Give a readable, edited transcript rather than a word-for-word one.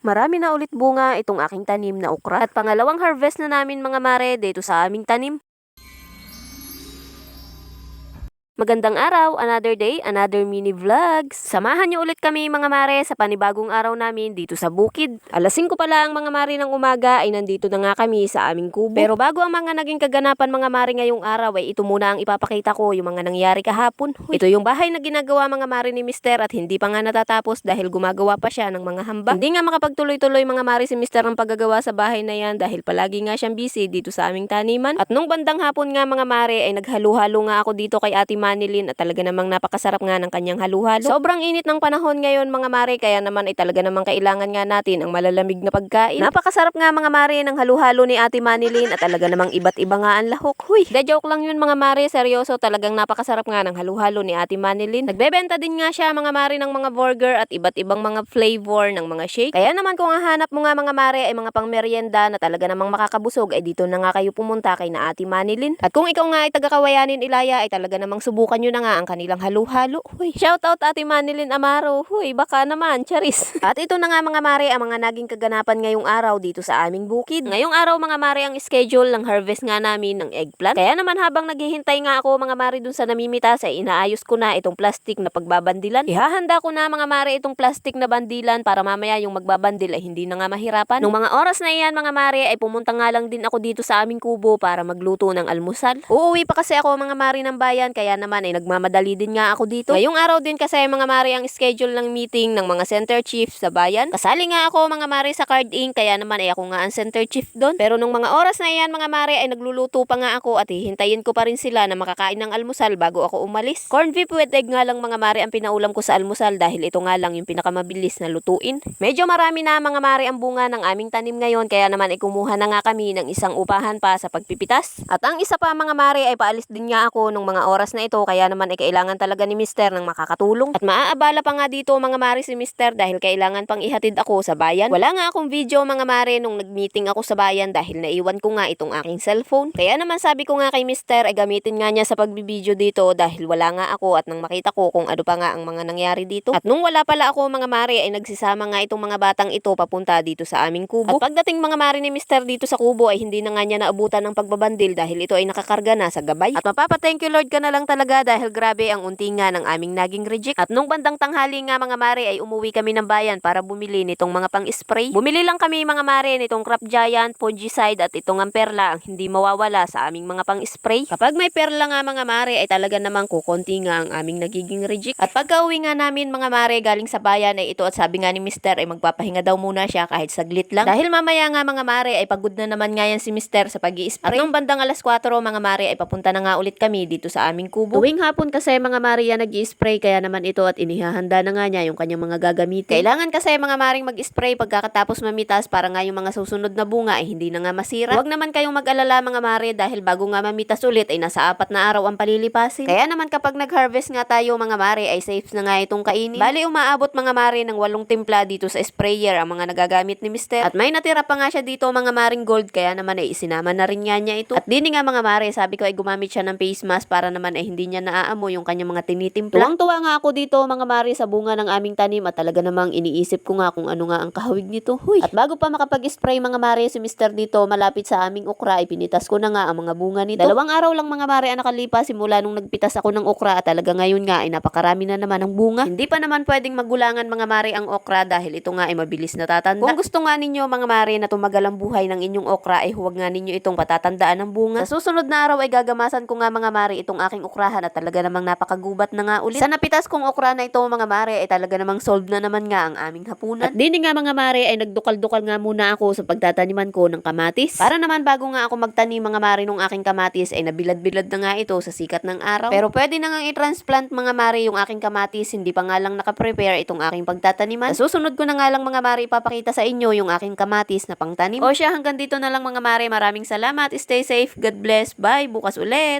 Marami na ulit bunga itong aking tanim na okra at pangalawang harvest na namin mga mare dito sa aming tanim. Magandang araw, another day, another mini vlogs. Samahan niyo ulit kami mga mare sa panibagong araw namin dito sa bukid. Alas 5 pa lang mga mare ng umaga ay nandito na nga kami sa aming kubo. Pero bago ang mga naging kaganapan mga mare ngayong araw ay ito muna ang ipapakita ko yung mga nangyari kahapon. Ito yung bahay na ginagawa mga mare ni Mister at hindi pa nga natatapos dahil gumagawa pa siya ng mga hamba. Hindi nga makapagtuloy-tuloy mga mare si Mister ang paggagawa sa bahay na yan dahil palagi nga siyang busy dito sa aming taniman. At nung bandang hapon nga mga mare ay naghalo-halo nga ako dito kay Ate Manilyn at talaga namang napakasarap nga ng kanyang halo-halo. Sobrang init ng panahon ngayon mga mare kaya naman ay talaga namang kailangan nga natin ang malalamig na pagkain. Napakasarap nga mga mare ng halo-halo ni Ate Manilyn at talaga namang iba't iba nga ang lahok. Huy, da joke lang yun mga mare, seryoso talagang napakasarap nga ng halo-halo ni Ate Manilyn. Nagbebenta din nga siya mga mare ng mga burger at iba't ibang mga flavor ng mga shake. Kaya naman kung hahanap mo nga mga mare ay mga pangmeryenda na talaga namang makakabusog ay dito na nga kayo pumunta kay na Ate Manilyn. At kung ikaw nga ay taga-Kawayanin Ilaya ay talaga namang subukan nyo na nga ang kanilang halo-halo. Huy, shout out Ate Manilyn Amaro. Huy, baka naman, charis. At ito na nga mga mare ang mga naging kaganapan ngayong araw dito sa aming bukid. Ngayong araw mga mare ang schedule ng harvest nga namin ng eggplant. Kaya naman habang naghihintay nga ako mga mare dun sa namimitas ay inaayos ko na itong plastic na pagbabandilan. Ihahanda ko na mga mare itong plastic na bandilan para mamaya yung magbabandil ay hindi na nga mahirapan. Nung mga oras na iyan mga mare ay pumunta nga lang din ako dito sa aming kubo para magluto ng almusal. Uuwi pa kasi ako mga mare ng bayan kaya naman ay nagmamadali din nga ako dito. Ngayong araw din kasi mga mare ang schedule ng meeting ng mga center chief sa bayan. Kasali nga ako mga mare sa card ink kaya naman ay ako nga ang center chief doon. Pero nung mga oras na iyan mga mare ay nagluluto pa nga ako at hihintayin ko pa rin sila na makakain ng almusal bago ako umalis. Corn beef with egg nga lang mga mare ang pinaulam ko sa almusal dahil ito nga lang yung pinakamabilis na lutuin. Medyo marami na mga mare ang bunga ng aming tanim ngayon kaya naman ay kumuha na nga kami ng isang upahan pa sa pagpipitas. At ang isa pa mga mare ay paalis din nga ako nung mga oras na ito kaya naman ay kailangan talaga ni Mister ng makakatulong. At maaabala pa nga dito mga mare si Mister dahil kailangan pang ihatid ako sa bayan. Wala nga akong video mga mare nung nag-meeting ako sa bayan dahil naiwan ko nga itong aking cellphone. Kaya naman sabi ko nga kay Mister ay gamitin nga niya sa pagbibideo dito dahil wala nga ako at nang makita ko kung ano pa nga ang mga nangyari dito. At nung wala pala ako mga mare ay nagsisama nga itong mga batang ito papunta dito sa aming kubo. At pagdating mga mare ni Mister dito sa kubo ay hindi na nga niya naabutan ng pagbabandil dahil ito ay nakakarga na sa gabay. At mapapa-thank you Lord ka na lang talaga dahil grabe ang unti nga ng aming naging reject. At nung bandang tanghali nga mga mare ay umuwi kami ng bayan para bumili nitong mga pang-spray. Bumili lang kami mga mare nitong Crop Giant, Fungicide at itong ang perla ang hindi mawawala sa aming mga pang-spray. Kapag may perla nga mga mare ay talaga namang kukonti nga ang aming nagiging reject. At pagka-uwi nga namin mga mare galing sa bayan ay ito at sabi nga ni Mister ay magpapahinga daw muna siya kahit saglit lang. Dahil mamaya nga mga mare ay pagod na naman nga yan si Mister sa pag-i-spray. At nung bandang alas 4 mga mare ay papunta na nga ulit kami dito sa aming kubo. Tuwing hapon kasi mga mare yan nag-i-spray kaya naman ito at inihahanda na nga niya yung kanyang mga gagamitin. Kailangan kasi mga maring mag-spray pagkatapos mamitas para nga yung mga susunod na bunga ay hindi na nga masira. Huwag naman kayong mag-alala mga mare dahil bago nga mamitas ulit ay nasa 4 na araw ang palilipasin. Kaya naman kapag nag-harvest nga tayo mga mare ay safe na nga itong kainin. Bali umaabot mga mare ng 8 timpla dito sa sprayer ang mga nagagamit ni Mister. At may natira pa nga siya dito mga maring gold kaya naman ay isinama na rin nga niya ito. At din nga mga mare sabi ko ay gumamit siya ng face mask para naman ay hindi niya naaamoy yung kanyang mga tinitimpla. Tuwang-tuwa nga ako dito mga mare sa bunga ng aming tanim at talaga namang iniisip ko nga kung ano nga ang kahawig nito. Huy. At bago pa makapag-spray mga mare si Mister dito malapit sa aming okra ay pinitas ko na nga ang mga bunga nito. 2 araw lang mga mare ang nakalipas simula nung nagpitas ako ng okra at talaga ngayon nga ay napakarami na naman ang bunga. Hindi pa naman pwedeng magulangan mga mare ang okra dahil ito nga ay mabilis natatanda. Kung gusto nga ninyo mga mare na tumagal ang buhay ng inyong okra ay huwag nga ninyo itong patatandaan ng bunga. Sa susunod na araw ay gagamasan ko nga mga mare itong aking okrahan at talaga namang napakagubat na nga ulit. Sa napitas kong okra na ito mga mare ay talaga namang solved na naman nga ang aming hapunan. At din nga mga mare ay nagdukal-dukal nga muna ako sa pagtataniman ko ng kamatis. Para naman bago nga ako magtanim mga mare nung aking kamatis ay nabilad-bilad na nga ito sa sikat ng araw. Pero pwede na nga i-transplant mga mare yung aking kamatis, hindi pa nga lang nakaprepare itong aking pagtataniman. Sa susunod ko na nga lang mga mare ipapakita sa inyo yung aking kamatis na pangtanim. O siya hanggang dito na lang mga mare, maraming salamat, stay safe, God bless, bye, bukas ulit.